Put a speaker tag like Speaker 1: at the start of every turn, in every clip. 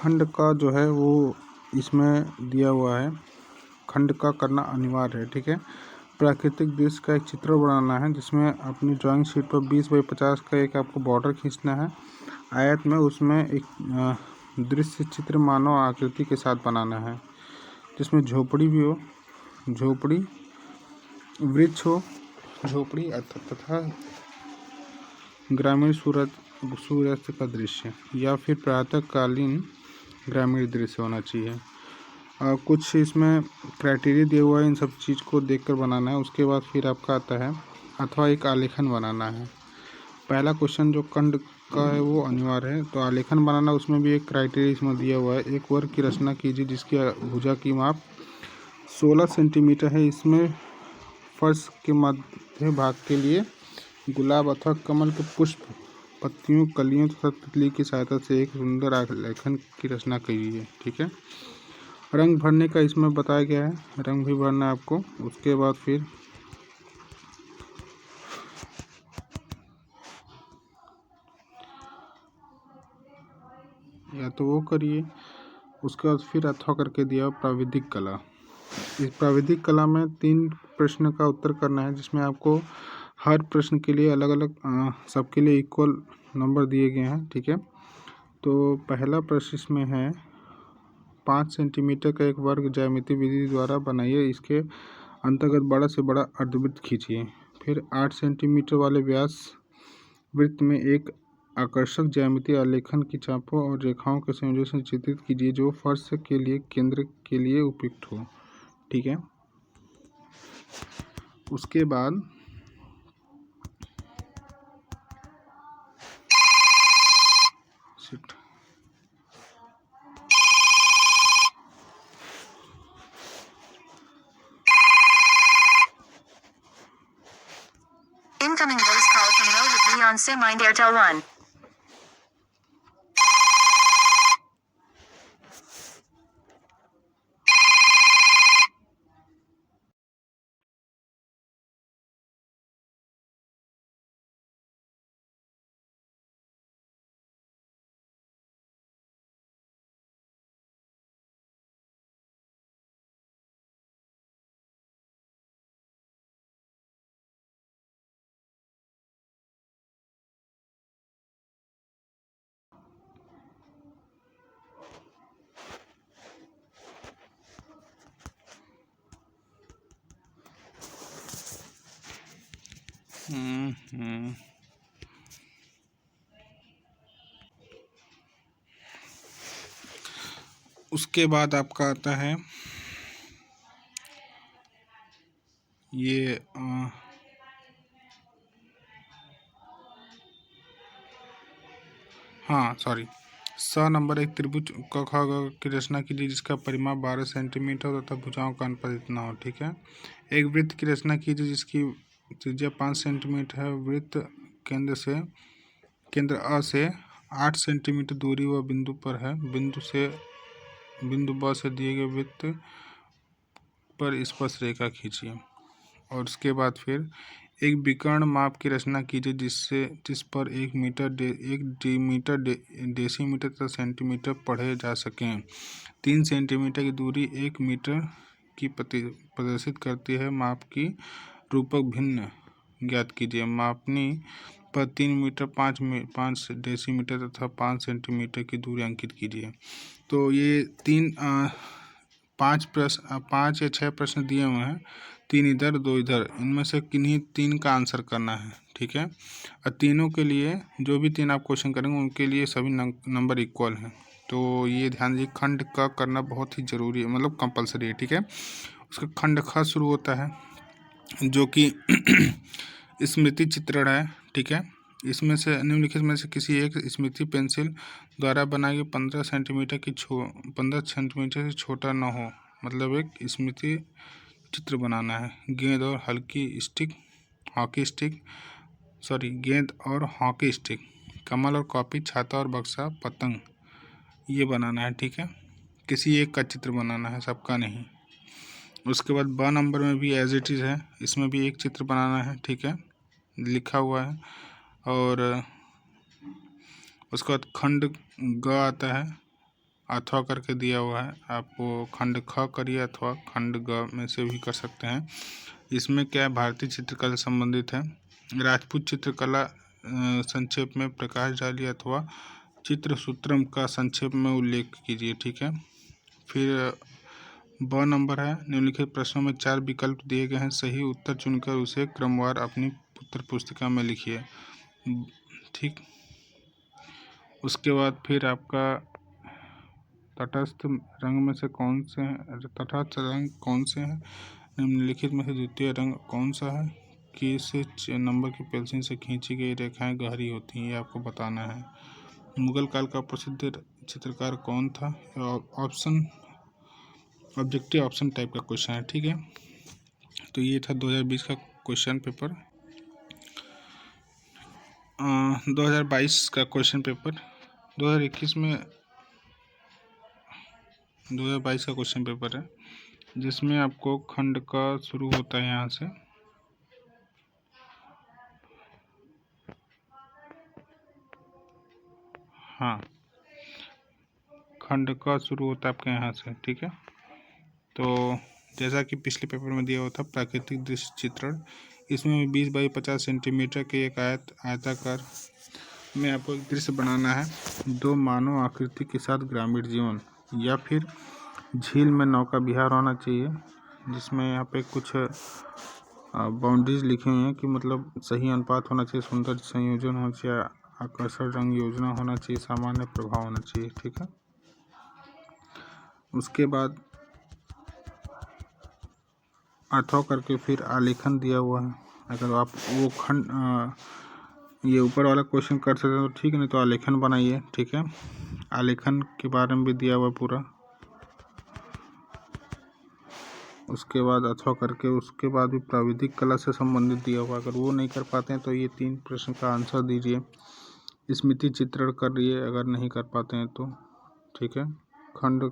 Speaker 1: खंड का जो है वो इसमें दिया हुआ है, खंड का करना अनिवार्य है। ठीक है, प्राकृतिक दृश्य का एक चित्र बनाना है जिसमें अपनी ड्राइंग शीट पर 20x50 का एक आपको बॉर्डर खींचना है आयत में, उसमें एक दृश्य चित्र मानव आकृति के साथ बनाना है जिसमें झोपड़ी भी हो, झोपड़ी, वृक्ष हो, झोपड़ी तथा ग्रामीण सूर्यास्त का दृश्य या फिर प्रातःकालीन ग्रामीण दृश्य होना चाहिए। कुछ इसमें क्राइटेरिया दिया हुआ है, इन सब चीज़ को देखकर बनाना है। उसके बाद फिर आपका आता है अथवा एक आलेखन बनाना है। पहला क्वेश्चन जो खंड का है वो अनिवार्य है, तो आलेखन बनाना उसमें भी एक क्राइटेरिया इसमें दिया हुआ है। एक वर्ग की रचना कीजिए जिसकी भुजा की माप 16 सेंटीमीटर है। इसमें फर्श के मध्य भाग के लिए गुलाब अथवा कमल के पुष्प, पत्तियों, कलियों तथा तितली की सहायता से एक सुंदर आलेखन की रचना कीजिए। ठीक है, रंग भरने का इसमें बताया गया है, रंग भी भरना है आपको। उसके बाद फिर या तो वो करिए, उसके बाद फिर अथवा करके दिया प्राविधिक कला। इस प्राविधिक कला में 3 प्रश्न का उत्तर करना है जिसमें आपको हर प्रश्न के लिए अलग अलग सबके लिए इक्वल नंबर दिए गए हैं। ठीक है, तो पहला प्रश्न इसमें है 5 सेंटीमीटर का एक वर्ग ज्यामिति विधि द्वारा बनाइए, इसके अंतर्गत बड़ा से बड़ा अर्धवृत्त खींचिए। फिर 8 सेंटीमीटर वाले व्यास वृत्त में एक आकर्षक ज्यामितीय आलेखन की चापों और रेखाओं के संयोजन से चित्रित कीजिए जो फर्श के लिए केंद्र के लिए उपयुक्त हो। ठीक है, उसके बाद
Speaker 2: Incoming voice call from Rohit Leon Sim Mind Airtel 1.
Speaker 1: उसके बाद आपका आता है ये नंबर एक त्रिभुज क ख ग की रचना कीजिए जिसका परिमाप 12 सेंटीमीटर तथा भुजाओं का अनुपात इतना हो। ठीक है, एक वृत्त की रचना कीजिए जिसकी त्रिज्या 5 सेंटीमीटर है। वृत्त केंद्र अ से 8 सेंटीमीटर दूरी व बिंदु पर है। बिंदु ब से दिए गए वृत्त पर स्पर्श रेखा खींचिए। और उसके बाद फिर एक विकर्ण माप की रचना कीजिए जिस पर 1 मीटर, डेसीमीटर तथा सेंटीमीटर पढ़े जा सकें। 3 सेंटीमीटर की दूरी 1 मीटर की प्रदर्शित करती है। माप की रूपक भिन्न ज्ञात कीजिए। मापनी पर 3 मीटर, 5 डेसीमीटर तथा 5 सेंटीमीटर की दूरी अंकित कीजिए। तो ये 5 या 6 प्रश्न दिए हुए हैं, 3 इधर 2 इधर, इनमें से किन्हीं 3 का आंसर करना है। ठीक है, और तीनों के लिए जो भी 3 आप क्वेश्चन करेंगे उनके लिए सभी नंबर इक्वल हैं। तो ये ध्यान दीजिए, खंड का करना बहुत ही ज़रूरी है, मतलब कंपलसरी है। ठीक है, उसका खंड ख शुरू होता है जो कि स्मृति चित्रण है। ठीक है, इसमें से निम्नलिखित में से किसी एक स्मृति पेंसिल द्वारा बनाई गई 15 सेंटीमीटर से छोटा न हो, मतलब एक स्मृति चित्र बनाना है। गेंद और हॉकी स्टिक, कमल और कॉपी, छाता और बक्सा, पतंग, ये बनाना है। ठीक है, किसी एक का चित्र बनाना है, सबका नहीं। उसके बाद ब नंबर में भी एज इट इज़ है, इसमें भी एक चित्र बनाना है। ठीक है, लिखा हुआ है। और उसके बाद खंड ग आता है, अथवा करके दिया हुआ है, आप वो खंड ख करिए अथवा खंड ग में से भी कर सकते हैं। इसमें क्या है, भारतीय चित्रकला से संबंधित है। राजपूत चित्रकला संक्षेप में प्रकाश डालिए अथवा चित्रसूत्रम का संक्षेप में उल्लेख कीजिए। ठीक है। फिर ब नंबर है, निम्नलिखित प्रश्नों में 4 विकल्प दिए गए हैं, सही उत्तर चुनकर उसे क्रमवार अपनी उत्तर पुस्तिका में लिखिए। ठीक। उसके बाद फिर आपका तटस्थ रंग में से कौन से हैं, तटस्थ रंग कौन से हैं, निम्नलिखित में से द्वितीय रंग कौन सा है, किस नंबर की पेंसिल से खींची गई रेखाएं गहरी होती हैं, ये आपको बताना है। मुगल काल का प्रसिद्ध चित्रकार कौन था। ऑप्शन ऑब्जेक्टिव ऑप्शन टाइप का क्वेश्चन है। ठीक है। तो ये था 2020 का क्वेश्चन पेपर। 2022 का क्वेश्चन पेपर 2021 में 2022 का क्वेश्चन पेपर है, जिसमें आपको खंड का शुरू होता है यहाँ से। हाँ, खंड का शुरू होता है आपके यहाँ से। ठीक है। तो जैसा कि पिछले पेपर में दिया हुआ था, प्राकृतिक दृश्य चित्रण, इसमें 20 बाई 50 सेंटीमीटर के एक आयताकार में आपको एक दृश्य बनाना है। 2 मानव आकृति के साथ ग्रामीण जीवन, या फिर झील में नौका विहार होना चाहिए, जिसमें यहाँ पे कुछ बाउंड्रीज लिखी हुई हैं कि मतलब सही अनुपात होना चाहिए, सुंदर संयोजन होना चाहिए, आकर्षण रंग योजना होना चाहिए, सामान्य प्रभाव होना चाहिए। ठीक है। उसके बाद अथवा करके फिर आलेखन दिया हुआ है। अगर आप वो खंड ये ऊपर वाला क्वेश्चन कर सकते हैं तो ठीक है, नहीं तो आलेखन बनाइए। ठीक है। आलेखन के बारे में भी दिया हुआ पूरा। उसके बाद अथवा करके उसके बाद भी प्राविधिक कला से संबंधित दिया हुआ। अगर वो नहीं कर पाते हैं तो ये 3 प्रश्न का आंसर दीजिए। स्मृति चित्रण करिए अगर नहीं कर पाते हैं तो। ठीक है। खंड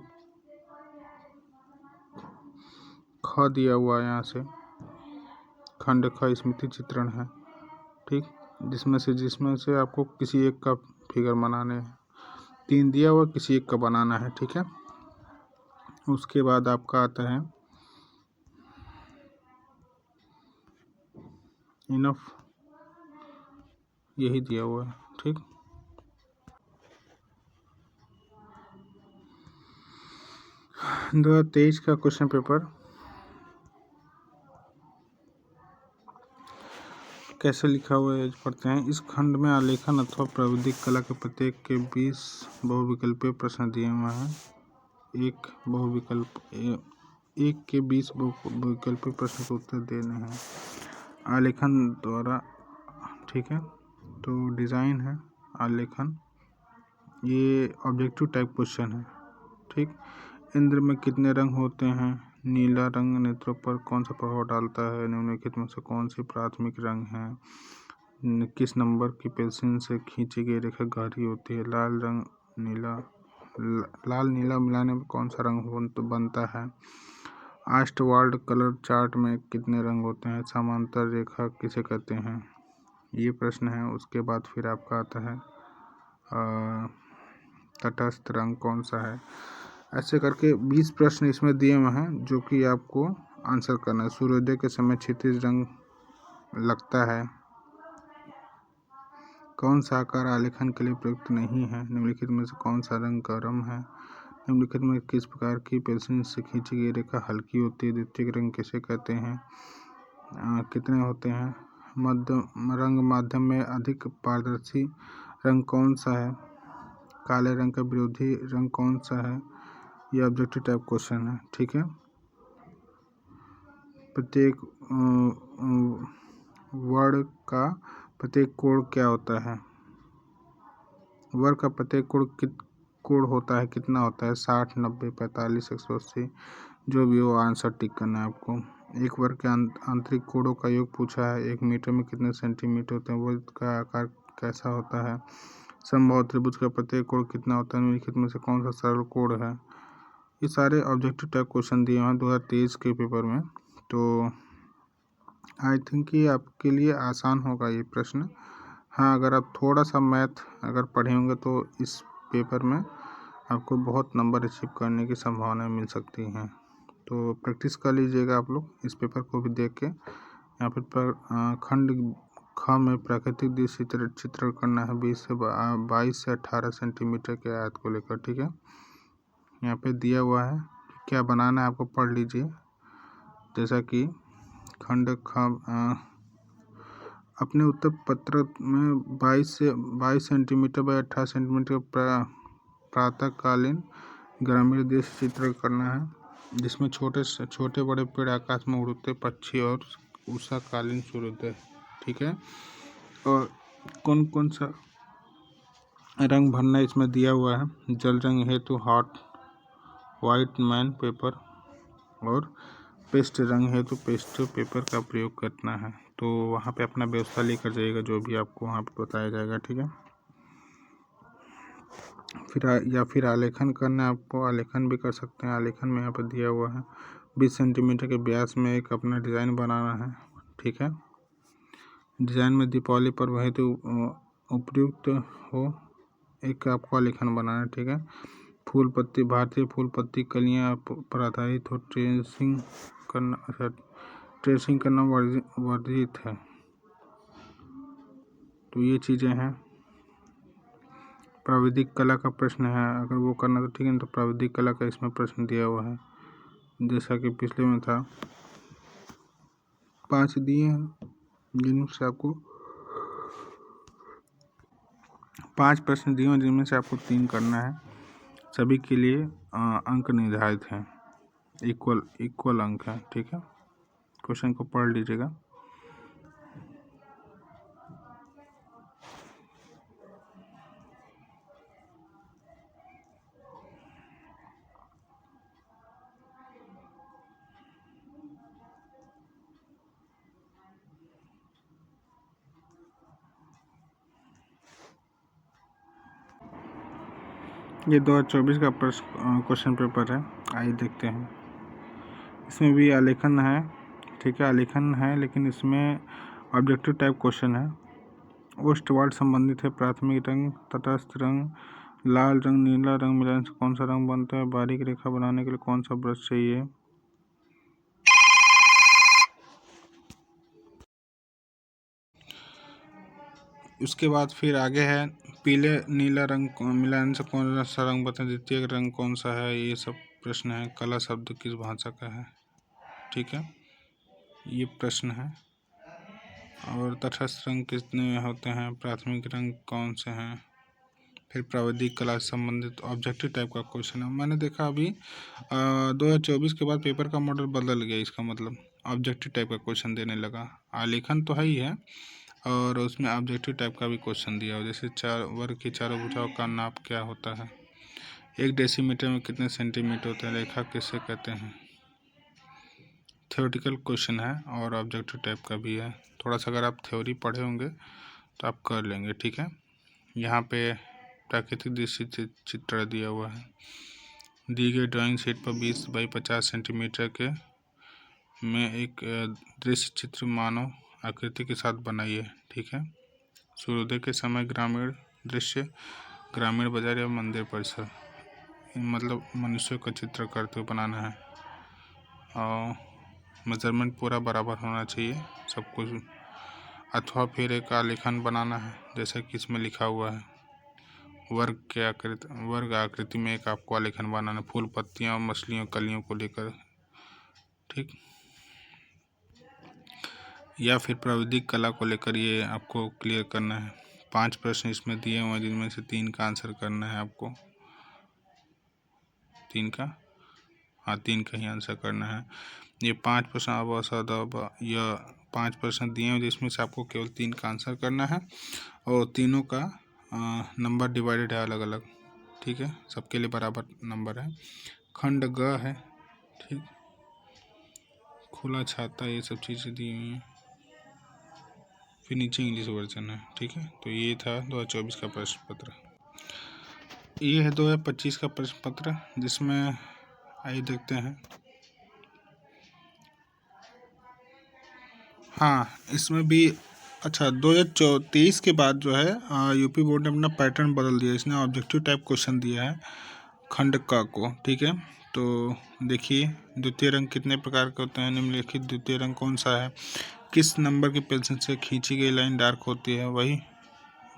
Speaker 1: ख दिया हुआ है यहाँ से, खंड ख स्मृति चित्रण है। ठीक। जिसमें से आपको किसी एक का फिगर बनाने हैं। 3 दिया हुआ, किसी एक का बनाना है। ठीक है। उसके बाद आपका आता है इनफ, यही दिया हुआ है। ठीक। दो 23 का क्वेश्चन पेपर कैसे लिखा हुआ है पढ़ते हैं। इस खंड में आलेखन अथवा प्राविधिक कला के प्रत्येक के 20 बहुविकल्पीय प्रश्न दिए हुए हैं। एक के 20 बहुविकल्पीय प्रश्न के उत्तर देने हैं आलेखन द्वारा। ठीक है। तो डिज़ाइन है आलेखन, ये ऑब्जेक्टिव टाइप क्वेश्चन है। ठीक। इंद्र में कितने रंग होते हैं, नीला रंग नेत्रों पर कौन सा प्रभाव डालता है, निम्नलिखित में से कौन सी प्राथमिक रंग है, किस नंबर की पेंसिल से खींची गई रेखा गहरी होती है, लाल नीला मिलाने में कौन सा रंग बनता है, अष्टवार्ड कलर चार्ट में कितने रंग होते हैं, समांतर रेखा किसे कहते हैं, ये प्रश्न है। उसके बाद फिर आपका आता है तटस्थ रंग कौन सा है। ऐसे करके 20 प्रश्न इसमें दिए हुए हैं जो कि आपको आंसर करना है। सूर्योदय के समय क्षितिज रंग लगता है, कौन सा आकार आलेखन के लिए प्रयुक्त नहीं है, निम्नलिखित में से कौन सा रंग गर्म है, निम्नलिखित में किस प्रकार की पेंसिल से खींची गई रेखा हल्की होती है, द्वितीयक रंग किसे कहते हैं, कितने होते हैं, माध्यम में अधिक पारदर्शी रंग कौन सा है, काले रंग का विरोधी रंग कौन सा है। ये ऑब्जेक्टिव टाइप क्वेश्चन है। ठीक है। प्रत्येक वर्ड का प्रत्येक कोण क्या होता है, वर्ग का प्रत्येक कोण होता है कितना होता है, 60, 90, 45, 180, जो भी हो आंसर टिक करना है आपको। एक वर्ग के आंतरिक कोणों का योग पूछा है, 1 मीटर में कितने सेंटीमीटर होते हैं, वर्ग का आकार कैसा होता है, समबाहु त्रिभुज का प्रत्येक कोण कितना होता है, निम्नलिखित में से कौन सा सरल कोण है। ये सारे ऑब्जेक्टिव टाइप क्वेश्चन दिए हैं 2023 के पेपर में। तो आई थिंक ये आपके लिए आसान होगा ये प्रश्न। हाँ, अगर आप थोड़ा सा मैथ अगर पढ़े होंगे तो इस पेपर में आपको बहुत नंबर अचीव करने की संभावना मिल सकती हैं। तो प्रैक्टिस कर लीजिएगा आप लोग इस पेपर को भी देख के। यहाँ पर खंड ख में प्राकृतिक दृश्य चित्र करना है 22 से 18 सेंटीमीटर के आयत को लेकर। ठीक है, यहाँ पे दिया हुआ है क्या बनाना है, आपको पढ़ लीजिए। जैसा कि खंड ख अपने उत्तर पत्र में 22 सेंटीमीटर बाय 18 सेंटीमीटर प्रातःकालीन ग्रामीण दृश्य चित्र करना है, जिसमें छोटे बड़े पेड़, आकाश में उड़ते पक्षी और उषाकालीन सूर्योदय। ठीक है, और कौन कौन सा रंग भरना इसमें दिया हुआ है। जल रंग हेतु हॉट वाइट मैन पेपर और पेस्ट रंग हेतु पेस्ट पेपर का प्रयोग करना है। तो वहाँ पे अपना व्यवस्था लेकर जाइएगा, जो भी आपको वहाँ पे बताया जाएगा। ठीक है, फिर आलेखन करना है आपको। आलेखन भी कर सकते हैं। आलेखन में यहाँ पर दिया हुआ है 20 सेंटीमीटर के व्यास में एक अपना डिज़ाइन बनाना है। ठीक है, डिज़ाइन में दीपावली पर्व हेतु उपयुक्त हो एक आपको आलेखन बनाना है। ठीक है, फूल पत्ती, भारतीय फूल पत्ती कलियाँ पर आधारित हो, ट्रेसिंग करना वर्जित है। तो ये चीज़ें हैं। प्राविधिक कला का प्रश्न है, अगर वो करना तो ठीक है, तो प्राविधिक कला का इसमें प्रश्न दिया हुआ है, जैसा कि पिछले में था। 5 दिए हैं, जिनमें से आपको 5 प्रश्न दिए हैं, जिनमें से आपको 3 करना है। सभी के लिए अंक निर्धारित हैं, इक्वल अंक है। ठीक है, क्वेश्चन को पढ़ लीजिएगा। ये 2024 का क्वेश्चन पेपर है, आइए देखते हैं। इसमें भी आलेखन है। ठीक है, आलेखन है, लेकिन इसमें ऑब्जेक्टिव टाइप क्वेश्चन है। ओस्ट वार्ड संबंधित है। प्राथमिक रंग, तटस्थ रंग, लाल रंग, नीला रंग मिलाने से कौन सा रंग बनता है। बारीक रेखा बनाने के लिए कौन सा ब्रश चाहिए। उसके बाद फिर आगे है पीले नीला रंग मिलाने से कौन सा रंग बनता है। द्वितीय रंग कौन सा है। ये सब प्रश्न है। कला शब्द किस भाषा का है। ठीक है, ये प्रश्न है। और तटस्थ रंग कितने होते हैं। प्राथमिक रंग कौन से हैं। फिर प्राविधिक कला से संबंधित ऑब्जेक्टिव टाइप का क्वेश्चन है। मैंने देखा अभी 2024 के बाद पेपर का मॉडल बदल गया, इसका मतलब ऑब्जेक्टिव टाइप का क्वेश्चन देने लगा। आलेखन तो है ही है, और उसमें ऑब्जेक्टिव टाइप का भी क्वेश्चन दिया हो, जैसे वर्ग की चारों भुजाओं का नाप क्या होता है। 1 डेसीमीटर में कितने सेंटीमीटर होते हैं। रेखा किससे कहते हैं। थ्योरेटिकल क्वेश्चन है और ऑब्जेक्टिव टाइप का भी है। थोड़ा सा अगर आप थ्योरी पढ़े होंगे तो आप कर लेंगे। ठीक है, यहाँ पे प्राकृतिक दृश्य चित्र दिया हुआ है। दी गई ड्राइंग शीट पर 20 बाई 50 सेंटीमीटर के में एक दृश्य चित्र मानव आकृति के साथ बनाइए। ठीक है, सूर्योदय के समय ग्रामीण दृश्य, ग्रामीण बाजार या मंदिर परिसर, मतलब मनुष्यों का चित्र करते हुए बनाना है। और मेजरमेंट पूरा बराबर होना चाहिए सब कुछ। अथवा फिर एक आलेखन बनाना है, जैसा कि इसमें लिखा हुआ है। वर्ग आकृति में एक आपको आलेखन बनाना है, फूल पत्तियां और मछलियों कलियों को लेकर। ठीक, या फिर प्राविधिक कला को लेकर ये आपको क्लियर करना है। 5 प्रश्न इसमें दिए हुए हैं, जिनमें से 3 का आंसर करना है आपको। 3 का ही आंसर करना है। ये 5 प्रश्न या 5 प्रश्न दिए हैं, जिसमें से आपको केवल 3 का आंसर करना है, और तीनों का नंबर डिवाइडेड है अलग अलग। ठीक है, सबके लिए बराबर नंबर है। खंड ग है। ठीक, खुला छाता, ये सब चीज़ें दी हुई हैं। फिर नीचे इंग्लिश वर्जन है। ठीक है, तो ये था 2024 का प्रश्न पत्र। ये है 2025 का प्रश्न पत्र, जिसमें आइए देखते हैं। हाँ, इसमें भी अच्छा 2023 के बाद जो है यूपी बोर्ड ने अपना पैटर्न बदल दिया। इसने ऑब्जेक्टिव टाइप क्वेश्चन दिया है। खंड क को। ठीक है, तो देखिए द्वितीय रंग कितने प्रकार के होते हैं। निम्नलिखित द्वितीय रंग कौन सा है। किस नंबर की पेंसिल से खींची गई लाइन डार्क होती है। वही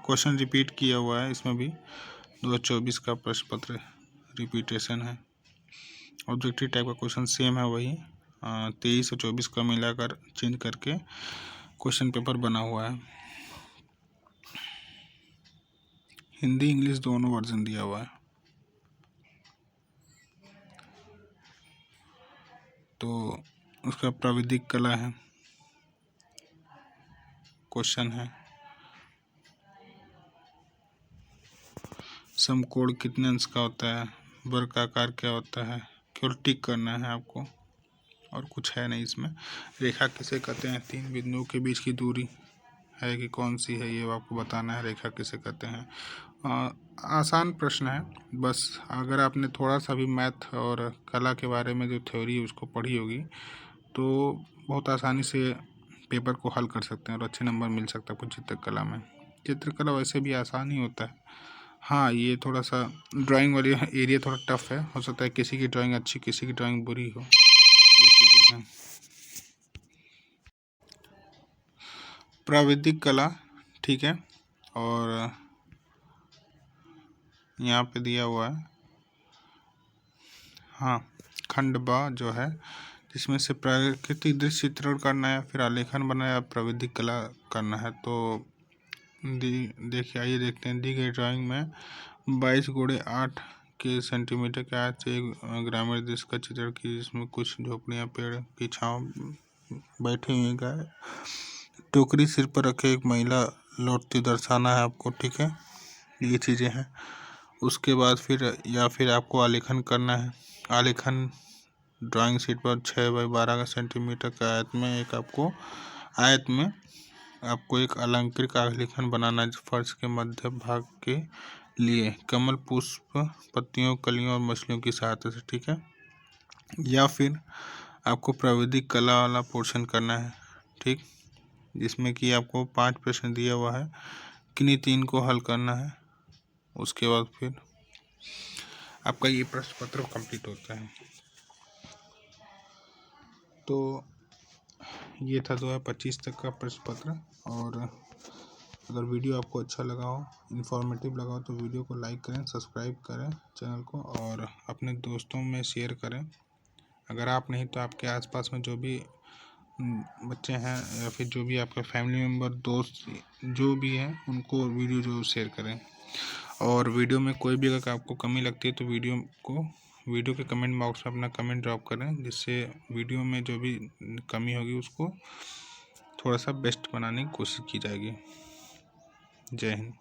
Speaker 1: क्वेश्चन रिपीट किया हुआ है इसमें भी। 2024 का प्रश्न पत्र रिपीटेशन है। ऑब्जेक्टिव टाइप का क्वेश्चन सेम है, वही 23 और 24 का मिलाकर चेंज करके क्वेश्चन पेपर बना हुआ है। हिंदी इंग्लिश दोनों वर्जन दिया हुआ है। तो उसका प्राविधिक कला है क्वेश्चन है। समकोण कितने अंश का होता है। वर्गाकार क्या होता है। केवल टिक करना है आपको, और कुछ है नहीं इसमें। रेखा किसे कहते हैं। तीन बिंदुओं के बीच की दूरी है कि कौन सी है, ये आपको बताना है। रेखा किसे कहते हैं। आसान प्रश्न है, बस अगर आपने थोड़ा सा भी मैथ और कला के बारे में जो थ्योरी है उसको पढ़ी होगी तो बहुत आसानी से पेपर को हल कर सकते हैं और अच्छे नंबर मिल सकता है आपको चित्रकला में। चित्रकला वैसे भी आसान ही होता है। हाँ, ये थोड़ा सा ड्राइंग वाली एरिया थोड़ा टफ है। हो सकता है किसी की ड्राइंग अच्छी, किसी की ड्राइंग बुरी हो, ये चीज़ें हैं। प्राविधिक कला, ठीक है, और यहाँ पे दिया हुआ है। हाँ, खंड ब जो है जिसमें से प्राकृतिक दृश्य चित्रण करना है, फिर आलेखन बनाना है, प्राविधिक कला करना है। तो देखिए, आइए देखते हैं। दी गई ड्राइंग में 22x8 के सेंटीमीटर के आयत से एक ग्रामीण दृश्य का चित्रण की, जिसमें कुछ झोपड़ियाँ, पेड़ की छाँव, बैठी हुई गाय, टोकरी सिर पर रखे एक महिला लौटती दर्शाना है आपको। ठीक है, ये चीज़ें हैं। उसके बाद फिर आपको आलेखन करना है। आलेखन ड्राइंग शीट पर 6x12 सेंटीमीटर के आयत में एक अलंकृत आलेखन बनाना है फर्श के मध्य भाग के लिए कमल, पुष्प, पत्तियों, कलियों और मछलियों की सहायता से। ठीक है, या फिर आपको प्राविधिक कला वाला पोर्शन करना है। ठीक, जिसमें कि आपको 5 प्रश्न दिया हुआ है, किन्हीं 3 को हल करना है। उसके बाद फिर आपका ये प्रश्न पत्र कंप्लीट होता है। तो ये था 2025 तक का प्रश्न पत्र। और अगर वीडियो आपको अच्छा लगा हो, इन्फॉर्मेटिव लगा हो, तो वीडियो को लाइक करें, सब्सक्राइब करें चैनल को, और अपने दोस्तों में शेयर करें। अगर आप नहीं तो आपके आसपास में जो भी बच्चे हैं या फिर जो भी आपका फैमिली मेम्बर, दोस्त जो भी हैं, उनको वीडियो जो शेयर करें। और वीडियो में कोई भी अगर आपको कमी लगती है तो वीडियो के कमेंट बॉक्स में अपना कमेंट ड्रॉप करें, जिससे वीडियो में जो भी कमी होगी उसको थोड़ा सा बेस्ट बनाने की कोशिश की जाएगी। जय हिंद।